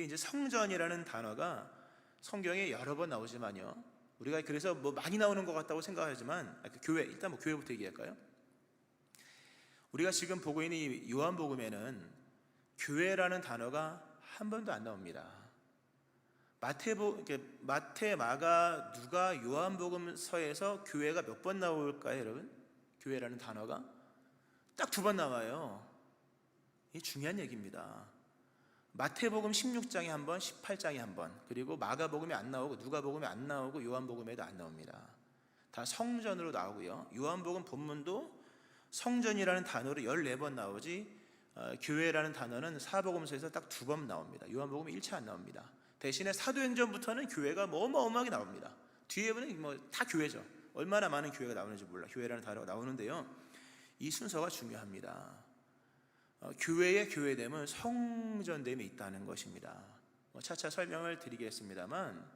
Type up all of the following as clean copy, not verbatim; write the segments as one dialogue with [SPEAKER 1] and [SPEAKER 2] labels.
[SPEAKER 1] 이게 이제 성전이라는 단어가 성경에 여러 번 나오지만요, 우리가 그래서 뭐 많이 나오는 것 같다고 생각하지만, 교회, 일단 뭐 교회부터 얘기할까요? 우리가 지금 보고 있는 이 요한복음에는 교회라는 단어가 한 번도 안 나옵니다. 마태, 마가, 누가, 요한복음서에서 교회가 몇 번 나올까요, 여러분? 교회라는 단어가 딱 2번 나와요. 이게 중요한 얘기입니다. 마태복음 16장에 한 번, 18장에 한 번, 그리고 마가복음에 안 나오고 누가복음에 안 나오고 요한복음에도 안 나옵니다. 다 성전으로 나오고요. 요한복음 본문도 성전이라는 단어로 14번 나오지, 교회라는 단어는 사복음서에서 딱 2번 나옵니다. 요한복음에 1차 안 나옵니다. 대신에 사도행전부터는 교회가 뭐 어마어마하게 나옵니다. 뒤에는 뭐 다 교회죠. 얼마나 많은 교회가 나오는지 몰라. 교회라는 단어가 나오는데요, 이 순서가 중요합니다. 교회의 교회됨은 성전됨에 있다는 것입니다. 차차 설명을 드리겠습니다만,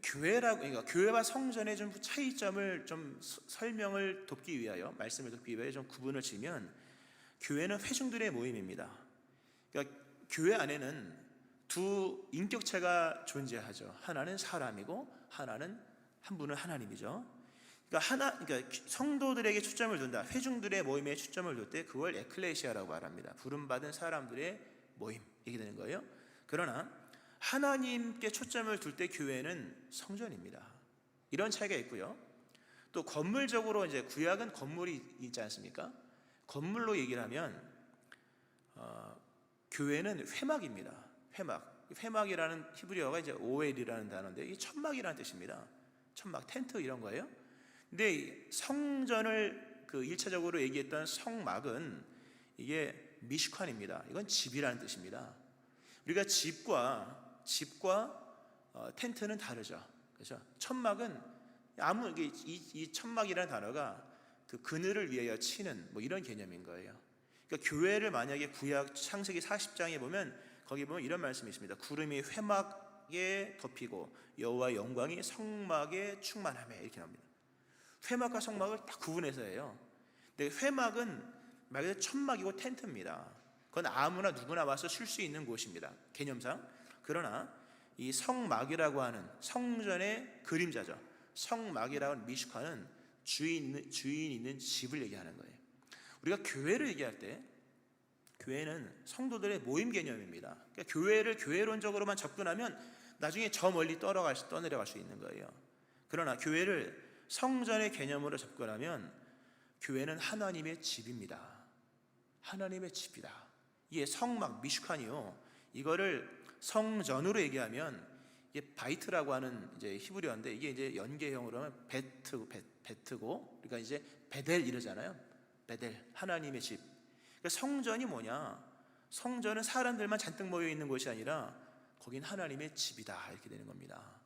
[SPEAKER 1] 그러니까 교회와 성전의 좀 차이점을 좀 설명을 돕기 위하여, 말씀을 돕기 위하여 좀 구분을 지면, 교회는 회중들의 모임입니다. 그러니까 교회 안에는 두 인격체가 존재하죠. 하나는 사람이고 하나는, 한 분은 하나님이죠. 그러니까 성도들에게 초점을 둔다, 회중들의 모임에 초점을 둘 때 그걸 에클레시아라고 말합니다. 부름받은 사람들의 모임, 이렇게 되는 거예요. 그러나 하나님께 초점을 둘 때 교회는 성전입니다. 이런 차이가 있고요. 또 건물적으로 이제 구약은 건물이 있지 않습니까? 건물로 얘기를 하면 교회는 회막입니다. 회막이라는 히브리어가 이제 오엘이라는 단어인데, 이 천막이라는 뜻입니다. 천막, 텐트 이런 거예요. 근데 성전을 1차적으로 얘기했던 성막은 이게 미슈칸입니다. 이건 집이라는 뜻입니다. 우리가 집과 텐트는 다르죠. 그렇죠? 천막은 이 천막이라는 단어가 그 그늘을 위하여 치는 뭐 이런 개념인 거예요. 그러니까 교회를 만약에 구약 창세기 40장에 보면, 거기 보면 이런 말씀이 있습니다. 구름이 회막에 덮이고 여호와의 영광이 성막에 충만하며, 이렇게 나옵니다. 회막과 성막을 딱 구분해서 해요. 근데 회막은 말 그대로 천막이고 텐트입니다. 그건 아무나 누구나 와서 쉴 수 있는 곳입니다, 개념상. 그러나 이 성막이라고 하는 성전의 그림자죠. 성막이라고 하는 미슈카는 주인 있는 집을 얘기하는 거예요. 우리가 교회를 얘기할 때, 교회는 성도들의 모임 개념입니다. 그러니까 교회를 교회론적으로만 접근하면 나중에 저 멀리 떠내려갈 수 있는 거예요. 그러나 교회를 성전의 개념으로 접근하면 교회는 하나님의 집입니다. 하나님의 집이다. 이게 성막, 미슈칸이요, 이거를 성전으로 얘기하면 이게 바이트라고 하는 이제 히브리어인데, 이게 이제 연계형으로 하면 베트고, 그러니까 이제 베델 이러잖아요. 베델, 하나님의 집. 그러니까 성전이 뭐냐? 성전은 사람들만 잔뜩 모여 있는 곳이 아니라 거긴 하나님의 집이다, 이렇게 되는 겁니다.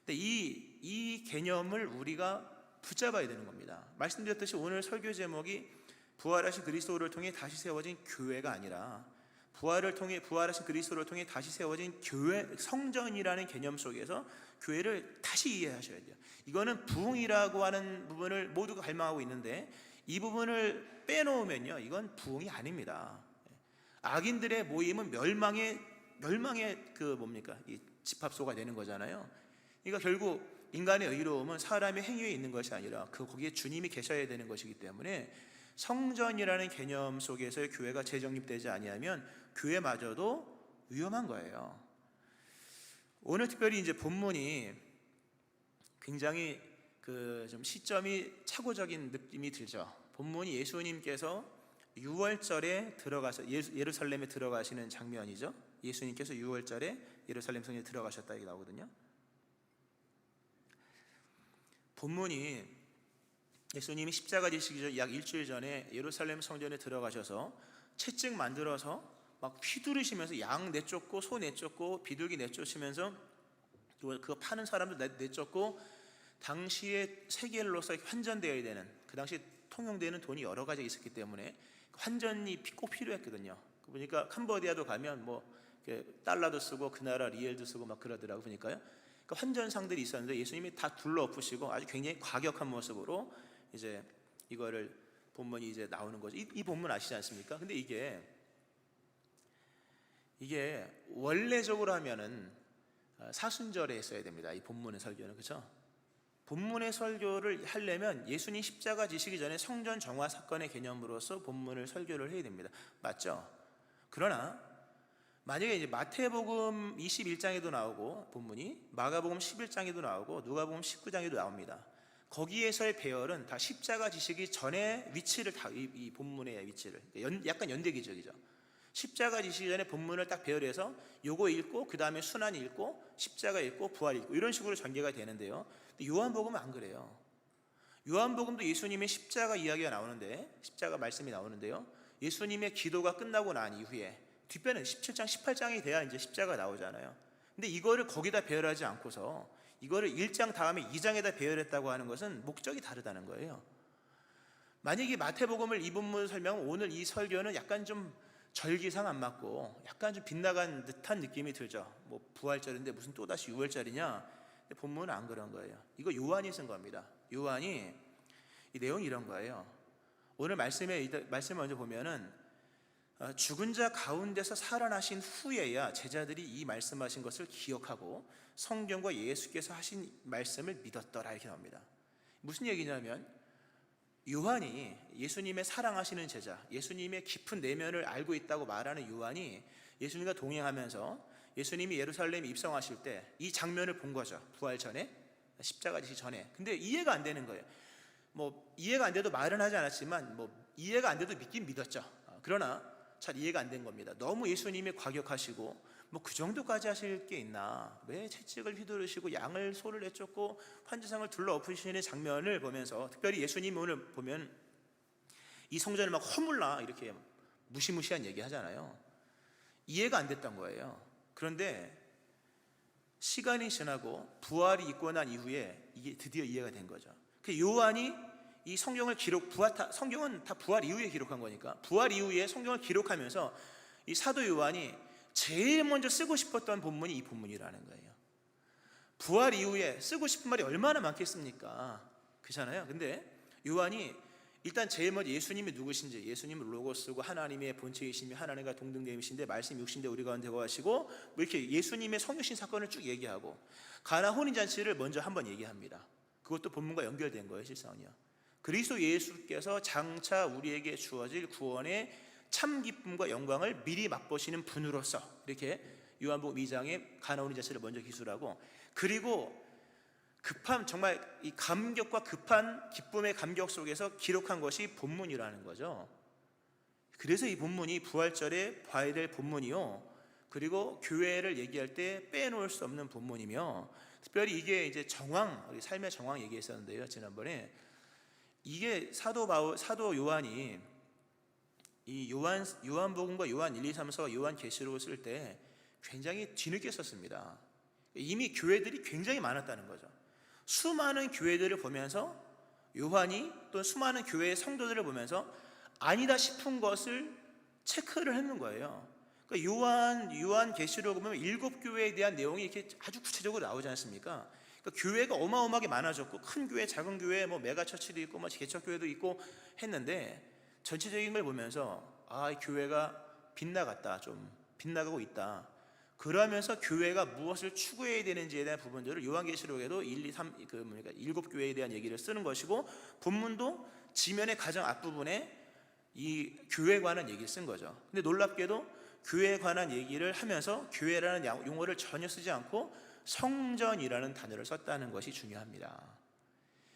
[SPEAKER 1] 근데 이 개념을 우리가 붙잡아야 되는 겁니다. 말씀드렸듯이 오늘 설교 제목이 부활하신 그리스도를 통해 다시 세워진 교회가 아니라, 부활하신 그리스도를 통해 다시 세워진 교회, 성전이라는 개념 속에서 교회를 다시 이해하셔야 돼요. 이거는 부흥이라고 하는 부분을 모두가 갈망하고 있는데, 이 부분을 빼놓으면요, 이건 부흥이 아닙니다. 악인들의 모임은 멸망의 이 집합소가 되는 거잖아요. 그러니까 결국 인간의 의로움은 사람의 행위에 있는 것이 아니라 거기에 주님이 계셔야 되는 것이기 때문에, 성전이라는 개념 속에서 교회가 재정립되지 아니하면 교회마저도 위험한 거예요. 오늘 특별히 이제 본문이 굉장히 좀 시점이 착오적인 느낌이 들죠. 본문이 예수님께서 6월절에 들어가서 예루살렘에 들어가시는 장면이죠. 예수님께서 6월절에 예루살렘 성전에 들어가셨다, 이게 나오거든요. 본문이 예수님이 십자가 지시기 전 약 일주일 전에 예루살렘 성전에 들어가셔서 채찍 만들어서 막 휘두르시면서 양 내쫓고 소 내쫓고 비둘기 내쫓으면서 그거 파는 사람들 내쫓고, 당시에 세겔로서 환전되어야 되는, 그 당시 통용되는 돈이 여러 가지 있었기 때문에 환전이 꼭 필요했거든요. 보니까 캄보디아도 가면 뭐 달러도 쓰고 그 나라 리엘도 쓰고 막 그러더라고 보니까요. 그 환전상들이 있었는데 예수님이 다 둘러엎으시고 아주 굉장히 과격한 모습으로 이제 이거를 본문이 이제 나오는 거죠. 이 본문 아시지 않습니까? 근데 이게 이게 원래적으로 하면은 사순절에 했어야 됩니다. 이 본문의 설교는, 그렇죠? 본문의 설교를 하려면 예수님 십자가 지시기 전에 성전 정화 사건의 개념으로서 본문을 설교를 해야 됩니다. 맞죠? 그러나 만약에 이제 마태복음 21장에도 나오고 본문이, 마가복음 11장에도 나오고 누가복음 19장에도 나옵니다. 거기에서의 배열은 다 십자가 지시기 전에 위치를 다, 이 본문의 위치를 약간 연대기적이죠. 십자가 지시기 전에 본문을 딱 배열해서 요거 읽고 그 다음에 순환 읽고 십자가 읽고 부활 읽고 이런 식으로 전개가 되는데요. 근데 요한복음은 안 그래요. 요한복음도 예수님의 십자가 이야기가 나오는데, 십자가 말씀이 나오는데요. 예수님의 기도가 끝나고 난 이후에 뒷배는 17장 18장이 돼야 이제 십자가 나오잖아요. 근데 이거를 거기다 배열하지 않고서 이거를 1장 다음에 2장에다 배열했다고 하는 것은 목적이 다르다는 거예요. 만약에 마태복음을 이 본문 설명, 오늘 이 설교는 약간 좀 절기상 안 맞고 약간 좀 빗나간 듯한 느낌이 들죠. 뭐 부활절인데 무슨 또다시 6월절이냐? 근데 본문은 안 그런 거예요. 이거 요한이 쓴 겁니다. 요한이 이 내용이 이런 거예요. 오늘 말씀을 먼저 보면은 죽은 자 가운데서 살아나신 후에야 제자들이 이 말씀하신 것을 기억하고 성경과 예수께서 하신 말씀을 믿었더라 이렇게 나옵니다. 무슨 얘기냐면 요한이 예수님의 사랑하시는 제자, 예수님의 깊은 내면을 알고 있다고 말하는 요한이 예수님과 동행하면서 예수님이 예루살렘에 입성하실 때 이 장면을 본 거죠. 부활 전에, 십자가 지시 전에. 근데 이해가 안 되는 거예요. 뭐 이해가 안 돼도 말은 하지 않았지만 뭐 이해가 안 돼도 믿긴 믿었죠. 그러나 잘 이해가 안 된 겁니다. 너무 예수님이 과격하시고 뭐 그 정도까지 하실 게 있나, 왜 채찍을 휘두르시고 양을 소를 내쫓고 환지상을 둘러 엎으시는 장면을 보면서, 특별히 예수님 오늘 보면 이 성전을 막 허물라 이렇게 무시무시한 얘기 하잖아요. 이해가 안 됐던 거예요. 그런데 시간이 지나고 부활이 있고 난 이후에 이게 드디어 이해가 된 거죠. 그 요한이 이 성경을 성경은 다 부활 이후에 기록한 거니까 부활 이후에 성경을 기록하면서 이 사도 요한이 제일 먼저 쓰고 싶었던 본문이 이 본문이라는 거예요. 부활 이후에 쓰고 싶은 말이 얼마나 많겠습니까? 그렇잖아요. 근데 요한이 일단 제일 먼저 예수님이 누구신지, 예수님은 로고스고 하나님의 본체이시며 하나님과 동등됨이신데 말씀 육신대 우리 가운데 거하시고 뭐 이렇게 예수님의 성육신 사건을 쭉 얘기하고 가나 혼인잔치를 먼저 한번 얘기합니다. 그것도 본문과 연결된 거예요, 실상은요. 그리스도 예수께서 장차 우리에게 주어질 구원의 참 기쁨과 영광을 미리 맛보시는 분으로서, 이렇게 요한복음 2장에 가나 혼인잔치를 먼저 기술하고, 그리고 급한 정말 이 감격과 급한 기쁨의 감격 속에서 기록한 것이 본문이라는 거죠. 그래서 이 본문이 부활절에 봐야 될 본문이요, 그리고 교회를 얘기할 때 빼놓을 수 없는 본문이며, 특별히 이게 이제 정황, 우리 삶의 정황 얘기했었는데요, 지난번에. 이게 사도 요한이 이 요한복음과 요한 1, 2, 3서 요한계시록을 쓸 때 굉장히 뒤늦게 썼습니다. 이미 교회들이 굉장히 많았다는 거죠. 수많은 교회들을 보면서 요한이, 또 수많은 교회의 성도들을 보면서 아니다 싶은 것을 체크를 했는 거예요. 그러니까 요한계시록을 보면 7교회에 대한 내용이 이렇게 아주 구체적으로 나오지 않습니까? 그러니까 교회가 어마어마하게 많아졌고, 큰 교회, 작은 교회, 뭐 메가처치도 있고, 뭐 개척교회도 있고 했는데, 전체적인 걸 보면서 이 교회가 빗나갔다, 좀 빗나가고 있다. 그러면서 교회가 무엇을 추구해야 되는지에 대한 부분들을 요한계시록에도 1, 2, 3, 7교회에 대한 얘기를 쓰는 것이고, 본문도 지면의 가장 앞부분에 이 교회에 관한 얘기를 쓴 거죠. 근데 놀랍게도 교회에 관한 얘기를 하면서 교회라는 용어를 전혀 쓰지 않고 성전이라는 단어를 썼다는 것이 중요합니다.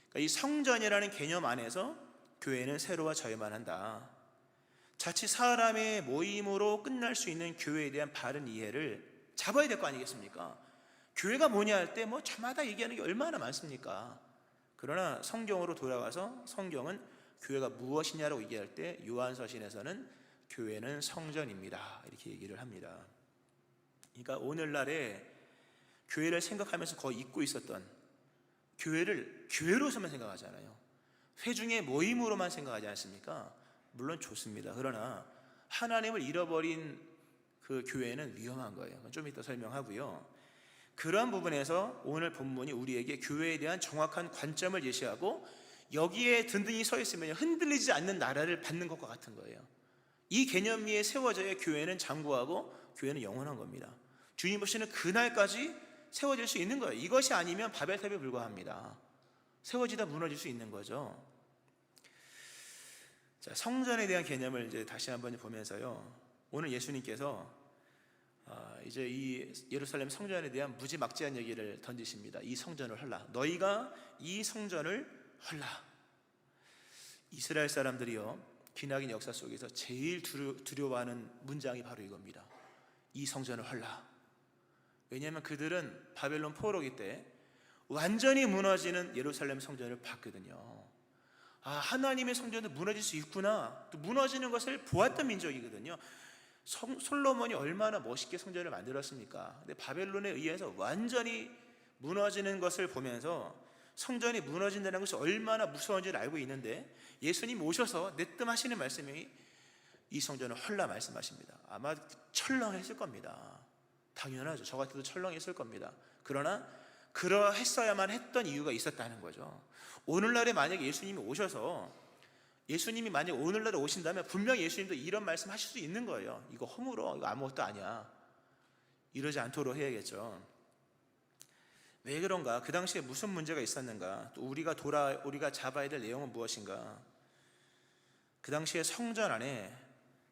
[SPEAKER 1] 그러니까 이 성전이라는 개념 안에서 교회는 새로워 져야만 한다. 자칫 사람의 모임으로 끝날 수 있는 교회에 대한 바른 이해를 잡아야 될 거 아니겠습니까? 교회가 뭐냐 할 때 뭐 저마다 얘기하는 게 얼마나 많습니까? 그러나 성경으로 돌아가서 성경은 교회가 무엇이냐라고 얘기할 때 요한서신에서는 교회는 성전입니다, 이렇게 얘기를 합니다. 그러니까 오늘날에 교회를 생각하면서 거의 잊고 있었던, 교회를 교회로서만 생각하잖아요. 회중의 모임으로만 생각하지 않습니까? 물론 좋습니다. 그러나 하나님을 잃어버린 그 교회는 위험한 거예요. 좀 이따 설명하고요. 그러한 부분에서 오늘 본문이 우리에게 교회에 대한 정확한 관점을 제시하고, 여기에 든든히 서 있으면 흔들리지 않는 나라를 받는 것과 같은 거예요. 이 개념 위에 세워져야 교회는 장구하고 교회는 영원한 겁니다. 주님 오시는 그날까지 세워질 수 있는 거예요. 이것이 아니면 바벨탑에 불과합니다. 세워지다 무너질 수 있는 거죠. 자, 성전에 대한 개념을 이제 다시 한번 보면서요, 오늘 예수님께서 이제 이 예루살렘 성전에 대한 무지막지한 얘기를 던지십니다. 이 성전을 헐라. 너희가 이 성전을 헐라. 이스라엘 사람들이요, 기나긴 역사 속에서 제일 두려워하는 문장이 바로 이겁니다. 이 성전을 헐라. 왜냐하면 그들은 바벨론 포로기 때 완전히 무너지는 예루살렘 성전을 봤거든요. 하나님의 성전도 무너질 수 있구나, 또 무너지는 것을 보았던 민족이거든요. 솔로몬이 얼마나 멋있게 성전을 만들었습니까? 근데 바벨론에 의해서 완전히 무너지는 것을 보면서 성전이 무너진다는 것이 얼마나 무서운지를 알고 있는데, 예수님 오셔서 내뜸하시는 말씀이 이 성전을 헐라 말씀하십니다. 아마 철렁했을 겁니다. 당연하죠. 저 같아도 철렁했을 겁니다. 그러나 그러했어야만 했던 이유가 있었다는 거죠. 오늘날에 만약에 예수님이 오셔서, 예수님이 만약에 오늘날에 오신다면 분명히 예수님도 이런 말씀 하실 수 있는 거예요. 이거 허물어, 이거 아무것도 아니야. 이러지 않도록 해야겠죠. 왜 그런가? 그 당시에 무슨 문제가 있었는가? 또 우리가 잡아야 될 내용은 무엇인가? 그 당시에 성전 안에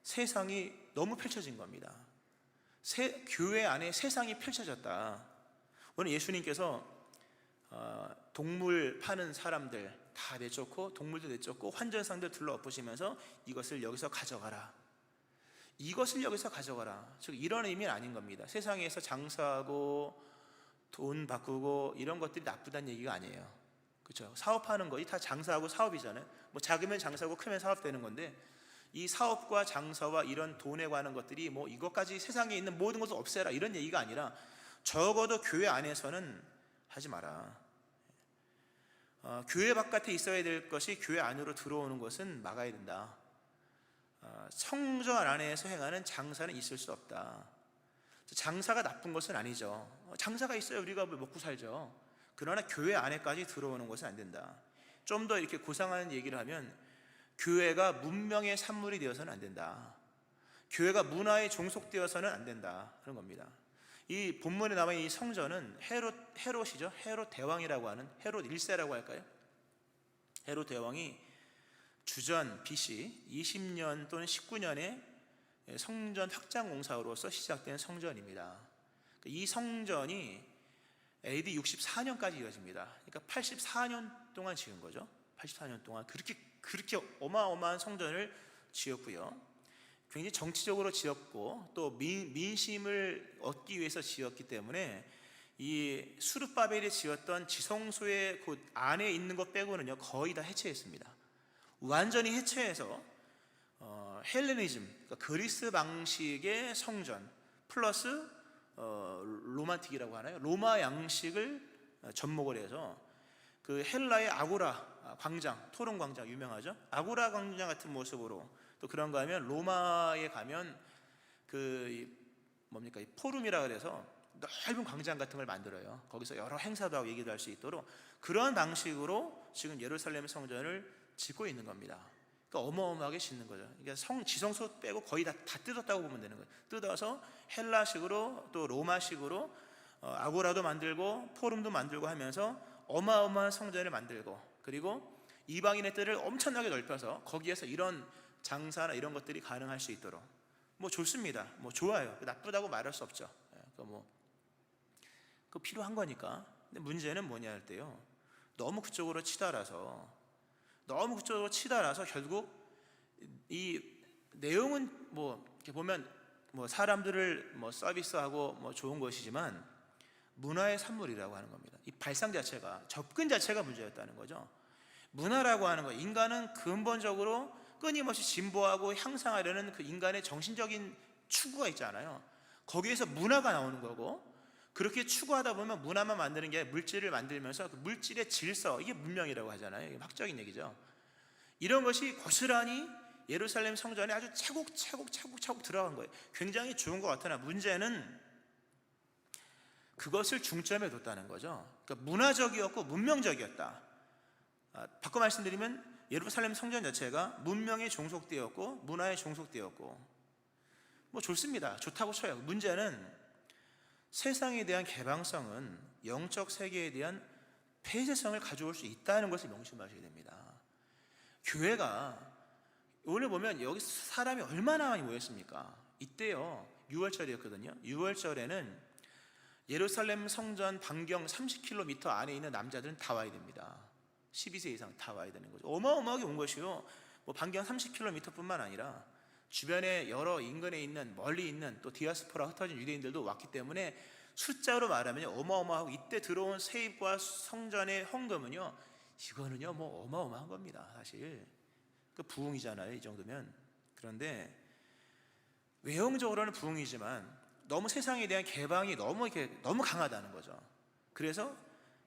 [SPEAKER 1] 세상이 너무 펼쳐진 겁니다. 교회 안에 세상이 펼쳐졌다. 오늘 예수님께서 동물 파는 사람들 다 내쫓고, 동물도 내쫓고 환전상들 둘러엎으시면서 이것을 여기서 가져가라, 이것을 여기서 가져가라. 즉 이런 의미는 아닌 겁니다. 세상에서 장사하고 돈 바꾸고 이런 것들이 나쁘다는 얘기가 아니에요. 그렇죠? 사업하는 것이 다 장사하고 사업이잖아요. 뭐 작으면 장사고 크면 사업 되는 건데, 이 사업과 장사와 이런 돈에 관한 것들이 뭐 이것까지 세상에 있는 모든 것을 없애라 이런 얘기가 아니라, 적어도 교회 안에서는 하지 마라. 교회 바깥에 있어야 될 것이 교회 안으로 들어오는 것은 막아야 된다. 성전 안에서 행하는 장사는 있을 수 없다. 장사가 나쁜 것은 아니죠. 장사가 있어야 우리가 먹고 살죠. 그러나 교회 안에까지 들어오는 것은 안 된다. 좀 더 이렇게 고상한 얘기를 하면, 교회가 문명의 산물이 되어서는 안 된다. 교회가 문화에 종속되어서는 안 된다, 그런 겁니다. 이 본문에 나와 있는 이 성전은 헤롯이죠. 헤롯 대왕이라고 하는, 헤롯 1세라고 할까요? 헤롯 대왕이 주전 BC 20년 또는 19년에 성전 확장 공사로서 시작된 성전입니다. 이 성전이 AD 64년까지 이어집니다. 그러니까 84년 동안 지은 거죠. 84년 동안 그렇게 어마어마한 성전을 지었고요. 굉장히 정치적으로 지었고, 또 민심을 얻기 위해서 지었기 때문에 이 수르바벨이 지었던 지성소의 그 안에 있는 것 빼고는요 거의 다 해체했습니다. 완전히 해체해서 헬레니즘, 그러니까 그리스 방식의 성전 플러스 로만틱이라고 하나요? 로마 양식을 접목을 해서 그 헬라의 아고라 광장, 토론 광장 유명하죠? 아고라 광장 같은 모습으로, 또 그런 거 하면 로마에 가면 그 뭡니까, 이 포rum이라 그래서 넓은 광장 같은 걸 만들어요. 거기서 여러 행사도 하고 얘기도 할 수 있도록 그런 방식으로 지금 예루살렘 성전을 짓고 있는 겁니다. 그러니까 어마어마하게 짓는 거죠. 그러니까 지성소 빼고 거의 다 뜯었다고 보면 되는 거예요. 뜯어서 헬라식으로 또 로마식으로 아고라도 만들고 포rum도 만들고 하면서 어마어마한 성전을 만들고, 그리고 이방인의 뜰을 엄청나게 넓혀서 거기에서 이런 장사나 이런 것들이 가능할 수 있도록, 뭐 좋습니다. 뭐 좋아요. 나쁘다고 말할 수 없죠. 그 필요한 거니까. 근데 문제는 뭐냐 할 때요, 너무 그쪽으로 치달아서 결국 이 내용은 뭐 이렇게 보면 뭐 사람들을 뭐 서비스하고 뭐 좋은 것이지만 문화의 산물이라고 하는 겁니다. 이 발상 자체가, 접근 자체가 문제였다는 거죠. 문화라고 하는 거, 인간은 근본적으로 끊임없이 진보하고 향상하려는 그 인간의 정신적인 추구가 있잖아요. 거기에서 문화가 나오는 거고, 그렇게 추구하다 보면 문화만 만드는 게 아니라 물질을 만들면서 그 물질의 질서, 이게 문명이라고 하잖아요. 이게 학적인 얘기죠. 이런 것이 고스란히 예루살렘 성전에 아주 차곡차곡 들어간 거예요. 굉장히 좋은 것 같으나 문제는 그것을 중점에 뒀다는 거죠. 그러니까 문화적이었고 문명적이었다. 바꿔 말씀드리면 예루살렘 성전 자체가 문명에 종속되었고 문화에 종속되었고 뭐 좋습니다. 좋다고 쳐요. 문제는 세상에 대한 개방성은 영적 세계에 대한 폐쇄성을 가져올 수 있다는 것을 명심하셔야 됩니다. 교회가 오늘 보면 여기 사람이 얼마나 많이 모였습니까? 이때요 6월절이었거든요. 6월절에는 예루살렘 성전 반경 30km 안에 있는 남자들은 다 와야 됩니다. 12세 이상 다 와야 되는 거죠. 어마어마하게 온 것이요. 뭐 반경 30km뿐만 아니라 주변에 여러 인근에 있는 멀리 있는 또 디아스포라 흩어진 유대인들도 왔기 때문에 숫자로 말하면 어마어마하고 이때 들어온 세입과 성전의 헌금은요 이거는요 뭐 어마어마한 겁니다. 사실 그 부흥이잖아요 이 정도면. 그런데 외형적으로는 부흥이지만 너무 세상에 대한 개방이 너무 강하다는 거죠. 그래서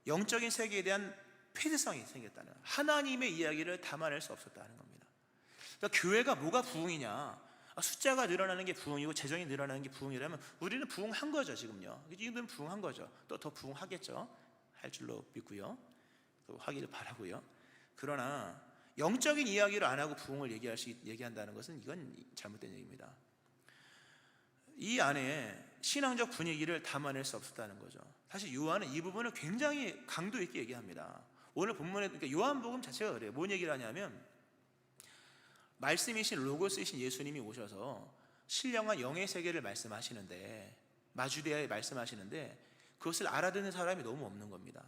[SPEAKER 1] 영적인 세계에 대한 폐쇄성이 생겼다는 거예요. 하나님의 이야기를 담아낼 수 없었다는 겁니다. 그러니까 교회가 뭐가 부흥이냐? 숫자가 늘어나는 게 부흥이고 재정이 늘어나는 게 부흥이라면 우리는 부흥한 거죠 지금요. 지금은 부흥한 거죠. 또 더 부흥하겠죠. 할 줄로 믿고요. 또 하기를 바라고요. 그러나 영적인 이야기를 안 하고 부흥을 얘기한다는 것은 이건 잘못된 얘기입니다. 이 안에 신앙적 분위기를 담아낼 수 없었다는 거죠. 사실 요한은 이 부분을 굉장히 강도 있게 얘기합니다. 오늘 본문에 그러니까 요한복음 자체가 그래요. 뭔 얘기를 하냐면 말씀이신 로고스이신 예수님이 오셔서 신령한 영의 세계를 말씀하시는데 마주대하에 말씀하시는데 그것을 알아듣는 사람이 너무 없는 겁니다.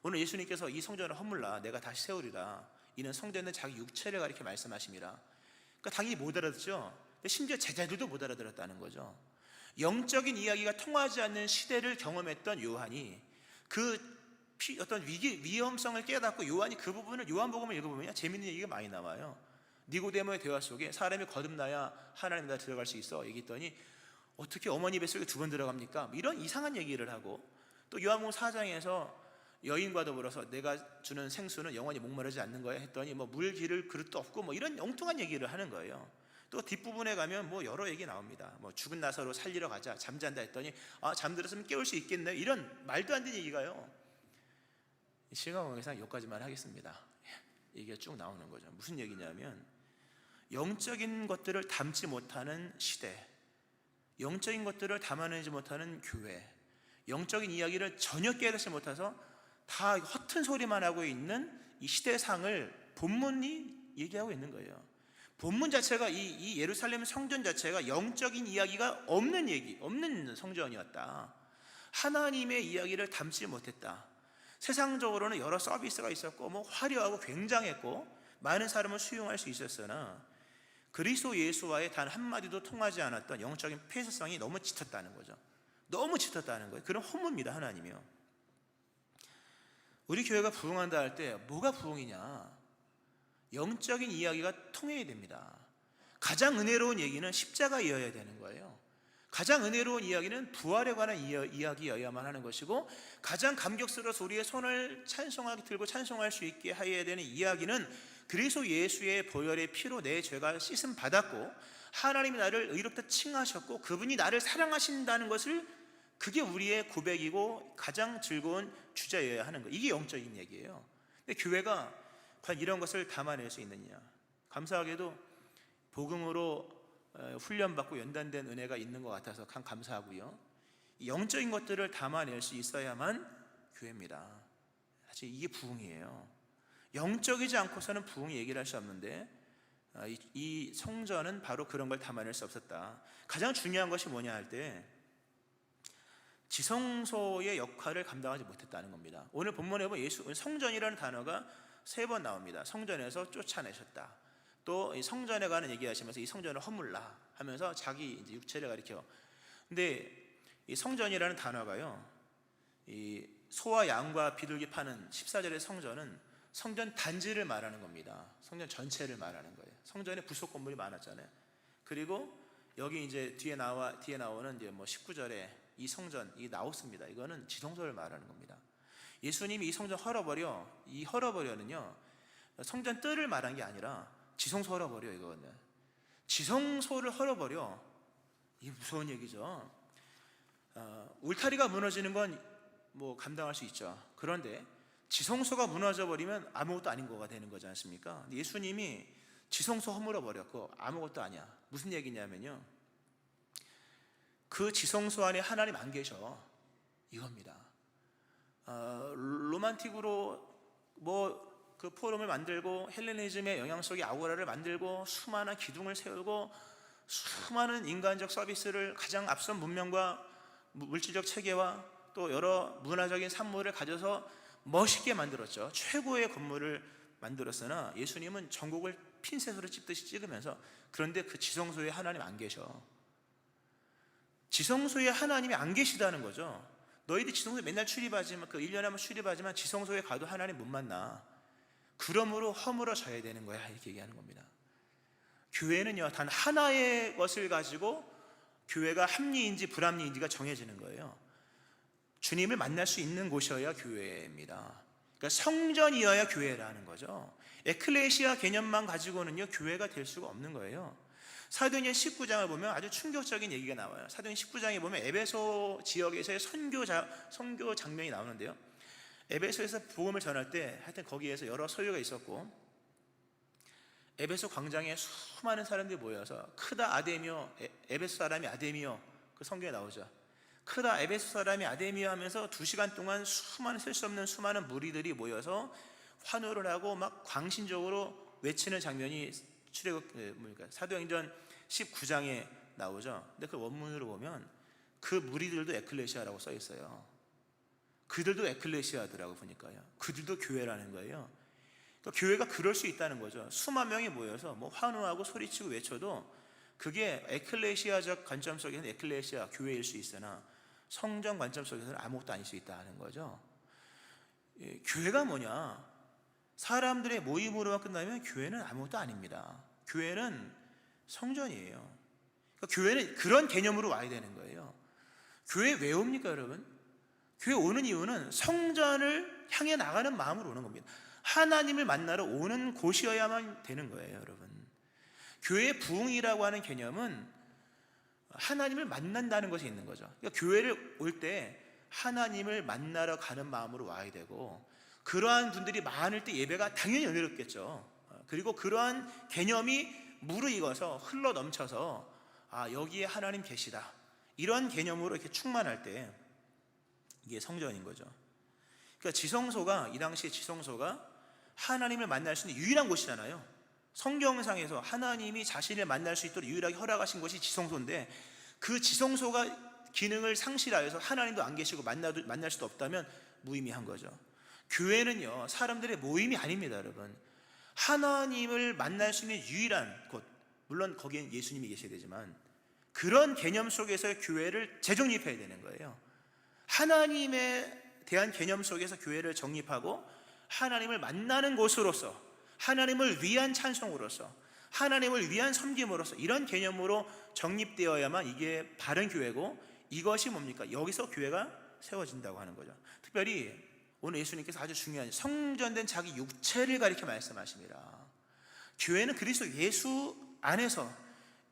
[SPEAKER 1] 오늘 예수님께서 이 성전을 허물라 내가 다시 세우리라 이는 성전은 자기 육체를 가리켜 말씀하심이라. 그러니까 당연히 못 알아듣죠. 심지어 제자들도 못 알아들었다는 거죠. 영적인 이야기가 통하지 않는 시대를 경험했던 요한이 그 어떤 위험성을 깨닫고 요한이 그 부분을 요한복음을 읽어보면 재밌는 얘기가 많이 나와요. 니고데모의 대화 속에 사람이 거듭나야 하나님 나라에 들어갈 수 있어 얘기했더니 어떻게 어머니 뱃속에 2번 들어갑니까? 이런 이상한 얘기를 하고 또 요한복음 4장에서 여인과 더불어서 내가 주는 생수는 영원히 목마르지 않는 거야 했더니 뭐 물 기를 그릇도 없고 뭐 이런 엉뚱한 얘기를 하는 거예요. 또 뒷부분에 가면 뭐 여러 얘기 나옵니다. 뭐 죽은 나사로 살리러 가자 잠잔다 했더니 잠들었으면 깨울 수 있겠네 이런 말도 안 되는 얘기가요. 시간관계상 여기까지만 하겠습니다. 이게 쭉 나오는 거죠. 무슨 얘기냐면 영적인 것들을 담지 못하는 시대, 영적인 것들을 담아내지 못하는 교회, 영적인 이야기를 전혀 깨닫지 못해서 다 허튼 소리만 하고 있는 이 시대상을 본문이 얘기하고 있는 거예요. 본문 자체가 이 예루살렘 성전 자체가 영적인 이야기가 없는 성전이었다. 하나님의 이야기를 담지 못했다. 세상적으로는 여러 서비스가 있었고 뭐 화려하고 굉장했고 많은 사람을 수용할 수 있었으나 그리스도 예수와의 단 한마디도 통하지 않았던 영적인 폐쇄성이 너무 짙었다는 거죠. 너무 짙었다는 거예요. 그런 허무입니다. 하나님이요. 우리 교회가 부흥한다 할 때 뭐가 부흥이냐? 영적인 이야기가 통해야 됩니다. 가장 은혜로운 얘기는 십자가이어야 되는 거예요. 가장 은혜로운 이야기는 부활에 관한 이야기여야만 하는 것이고 가장 감격스러워서 우리의 손을 들고 찬송할 수 있게 해야 되는 이야기는 그리스도 예수의 보혈의 피로 내 죄가 씻음 받았고 하나님이 나를 의롭다 칭하셨고 그분이 나를 사랑하신다는 것을 그게 우리의 고백이고 가장 즐거운 주제여야 하는 거예요. 이게 영적인 얘기예요. 근데 교회가 과연 이런 것을 담아낼 수 있느냐? 감사하게도 복음으로 훈련받고 연단된 은혜가 있는 것 같아서 참 감사하고요. 영적인 것들을 담아낼 수 있어야만 교회입니다. 사실 이게 부흥이에요. 영적이지 않고서는 부흥 얘기를 할 수 없는데 이 성전은 바로 그런 걸 담아낼 수 없었다. 가장 중요한 것이 뭐냐 할 때 지성소의 역할을 감당하지 못했다는 겁니다. 오늘 본문에 보면 성전이라는 단어가 3번 나옵니다. 성전에서 쫓아내셨다. 또 이 성전에 관한 얘기하시면서 이 성전을 허물라 하면서 자기 이제 육체를 가리켜. 근데 이 성전이라는 단어가요, 이 소와 양과 비둘기 파는 14절의 성전은 성전 단지를 말하는 겁니다. 성전 전체를 말하는 거예요. 성전에 부속 건물이 많았잖아요. 그리고 여기 이제 뒤에 나오는 이제 뭐 19절에 이 성전, 이 나오스입니다. 이거는 지성소를 말하는 겁니다. 예수님이 이 성전 헐어버려는요, 성전 뜰을 말한 게 아니라 지성소 헐어버려. 이거는 지성소를 헐어버려. 이게 무서운 얘기죠. 울타리가 무너지는 건 뭐 감당할 수 있죠. 그런데 지성소가 무너져 버리면 아무것도 아닌 거가 되는 거지 않습니까? 예수님이 지성소 허물어 버렸고 아무것도 아니야. 무슨 얘기냐면요, 그 지성소 안에 하나님 안 계셔, 이겁니다. 로만틱으로 그 포럼을 만들고 헬레니즘의 영향 속에 아고라를 만들고 수많은 기둥을 세우고 수많은 인간적 서비스를, 가장 앞선 문명과 물질적 체계와 또 여러 문화적인 산물을 가져서 멋있게 만들었죠. 최고의 건물을 만들었으나 예수님은 전국을 핀셋으로 찝듯이 찍으면서, 그런데 그 지성소에 하나님 안 계셔. 지성소에 하나님이 안 계시다는 거죠. 너희들 지성소에 맨날 출입하지만, 그 1년에 한 번 출입하지만 지성소에 가도 하나님 못 만나. 그러므로 허물어져야 되는 거야, 이렇게 얘기하는 겁니다. 교회는요, 단 하나의 것을 가지고 교회가 합리인지 불합리인지가 정해지는 거예요. 주님을 만날 수 있는 곳이어야 교회입니다. 그러니까 성전이어야 교회라는 거죠. 에클레시아 개념만 가지고는요, 교회가 될 수가 없는 거예요. 사도행전 19장을 보면 아주 충격적인 얘기가 나와요. 사도행전 19장에 보면 에베소 지역에서의 선교 장면이 나오는데요, 에베소에서 복음을 전할 때 하여튼 거기에서 여러 소요가 있었고, 에베소 광장에 수많은 사람들이 모여서 크다 아데미오, 에베소 사람이 아데미오, 그 성경에 나오죠. 크다 에베소 사람이 아데미오 하면서 2시간 동안 수많은, 셀 수 없는 수많은 무리들이 모여서 환호를 하고 막 광신적으로 외치는 장면이 사도행전 19장에 나오죠. 근데 그 원문으로 보면 그 무리들도 에클레시아라고 써 있어요. 그들도 에클레시아더라고 보니까요. 그들도 교회라는 거예요. 그러니까 교회가 그럴 수 있다는 거죠. 수만 명이 모여서 환호하고 소리치고 외쳐도 그게 에클레시아적 관점 속에서는 에클레시아, 교회일 수 있으나 성전 관점 속에서는 아무것도 아닐 수 있다는 거죠. 교회가 뭐냐? 사람들의 모임으로만 끝나면 교회는 아무것도 아닙니다. 교회는 성전이에요. 그러니까 교회는 그런 개념으로 와야 되는 거예요. 교회 왜 옵니까, 여러분? 교회 오는 이유는 성전을 향해 나가는 마음으로 오는 겁니다. 하나님을 만나러 오는 곳이어야만 되는 거예요, 여러분. 교회의 부흥이라고 하는 개념은 하나님을 만난다는 것이 있는 거죠. 그러니까 교회를 올 때 하나님을 만나러 가는 마음으로 와야 되고, 그러한 분들이 많을 때 예배가 당연히 은혜롭겠죠. 그리고 그러한 개념이 무르익어서 흘러 넘쳐서 여기에 하나님 계시다, 이런 개념으로 이렇게 충만할 때 이게 성전인 거죠. 그러니까 지성소가, 이 당시에 지성소가 하나님을 만날 수 있는 유일한 곳이잖아요. 성경상에서 하나님이 자신을 만날 수 있도록 유일하게 허락하신 것이 지성소인데, 그 지성소가 기능을 상실하여서 하나님도 안 계시고 만날 수도 없다면 무의미한 거죠. 교회는요, 사람들의 모임이 아닙니다, 여러분. 하나님을 만날 수 있는 유일한 곳, 물론 거기엔 예수님이 계셔야 되지만 그런 개념 속에서 교회를 재정립해야 되는 거예요. 하나님에 대한 개념 속에서 교회를 정립하고 하나님을 만나는 곳으로서, 하나님을 위한 찬송으로서, 하나님을 위한 섬김으로서, 이런 개념으로 정립되어야만 이게 바른 교회고, 이것이 뭡니까? 여기서 교회가 세워진다고 하는 거죠. 특별히 오늘 예수님께서 아주 중요한 성전된 자기 육체를 가리켜 말씀하십니다. 교회는 그리스도 예수 안에서,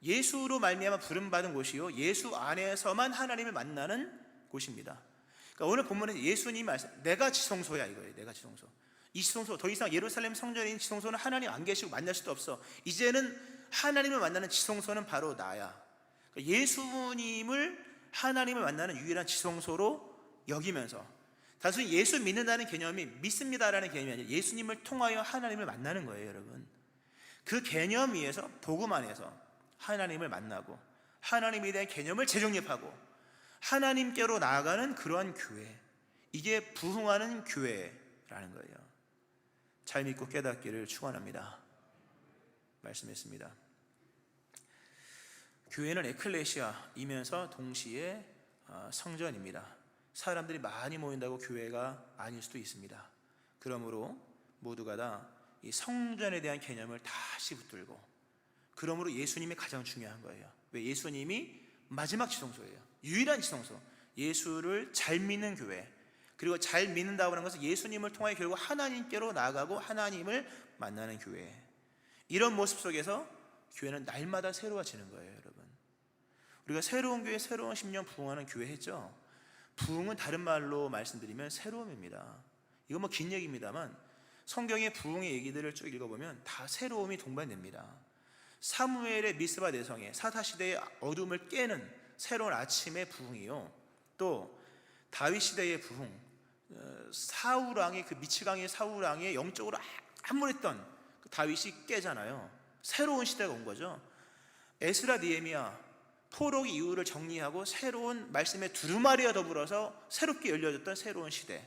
[SPEAKER 1] 예수로 말미암아 부름받은 곳이요, 예수 안에서만 하나님을 만나는 곳입니다. 그러니까 오늘 본문에 예수님이 말씀, 내가 지성소야, 이거예요. 내가 지성소. 이 지성소, 더 이상 예루살렘 성전인 지성소는 하나님 안 계시고 만날 수도 없어. 이제는 하나님을 만나는 지성소는 바로 나야. 그러니까 예수님을, 하나님을 만나는 유일한 지성소로 여기면서, 단순히 예수 믿는다는 개념이 믿습니다라는 개념이 아니라 예수님을 통하여 하나님을 만나는 거예요, 여러분. 그 개념 위에서, 복음 안에서 하나님을 만나고 하나님에 대한 개념을 재정립하고 하나님께로 나아가는 그러한 교회, 이게 부흥하는 교회라는 거예요. 잘 믿고 깨닫기를 축원합니다. 말씀했습니다. 교회는 에클레시아이면서 동시에 성전입니다. 사람들이 많이 모인다고 교회가 아닐 수도 있습니다. 그러므로 모두가 다 이 성전에 대한 개념을 다시 붙들고, 그러므로 예수님이 가장 중요한 거예요. 왜? 예수님이 마지막 지성소예요. 유일한 지성소. 예수를 잘 믿는 교회, 그리고 잘 믿는다고 하는 것은 예수님을 통하여 결국 하나님께로 나아가고 하나님을 만나는 교회. 이런 모습 속에서 교회는 날마다 새로워지는 거예요, 여러분. 우리가 새로운 교회, 새로운 10년 부흥하는 교회 했죠. 부흥은 다른 말로 말씀드리면 새로움입니다. 이건 뭐 긴 얘기입니다만 성경의 부흥의 얘기들을 쭉 읽어보면 다 새로움이 동반됩니다. 사무엘의 미스바 내성에 사사시대의 어둠을 깨는 새로운 아침의 부흥이요, 또 다윗 시대의 부흥, 사울왕의 그 미치광이 사울왕의 영적으로 암울했던 그 다윗이 깨잖아요. 새로운 시대가 온 거죠. 에스라 느헤미야 포로기 이후를 정리하고 새로운 말씀의 두루마리와 더불어서 새롭게 열려졌던 새로운 시대.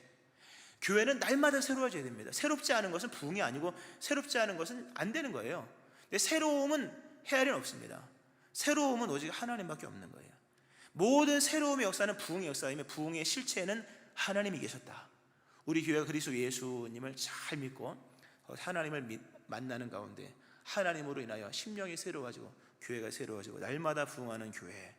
[SPEAKER 1] 교회는 날마다 새로워져야 됩니다. 새롭지 않은 것은 부흥이 아니고 새롭지 않은 것은 안 되는 거예요. 근데 새로움은 헤아리는 없습니다. 새로움은 오직 하나님밖에 없는 거예요. 모든 새로움의 역사는 부흥의 역사이며 부흥의 실체는 하나님이 계셨다. 우리 교회가 그리스도 예수님을 잘 믿고 하나님을 만나는 가운데 하나님으로 인하여 심령이 새로워지고 교회가 새로워지고 날마다 부흥하는 교회,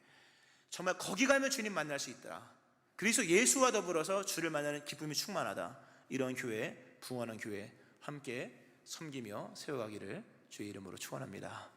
[SPEAKER 1] 정말 거기 가면 주님 만날 수 있다. 그리스도 예수와 더불어서 주를 만나는 기쁨이 충만하다. 이런 교회, 부흥하는 교회 함께 섬기며 세워가기를 주의 이름으로 축원합니다.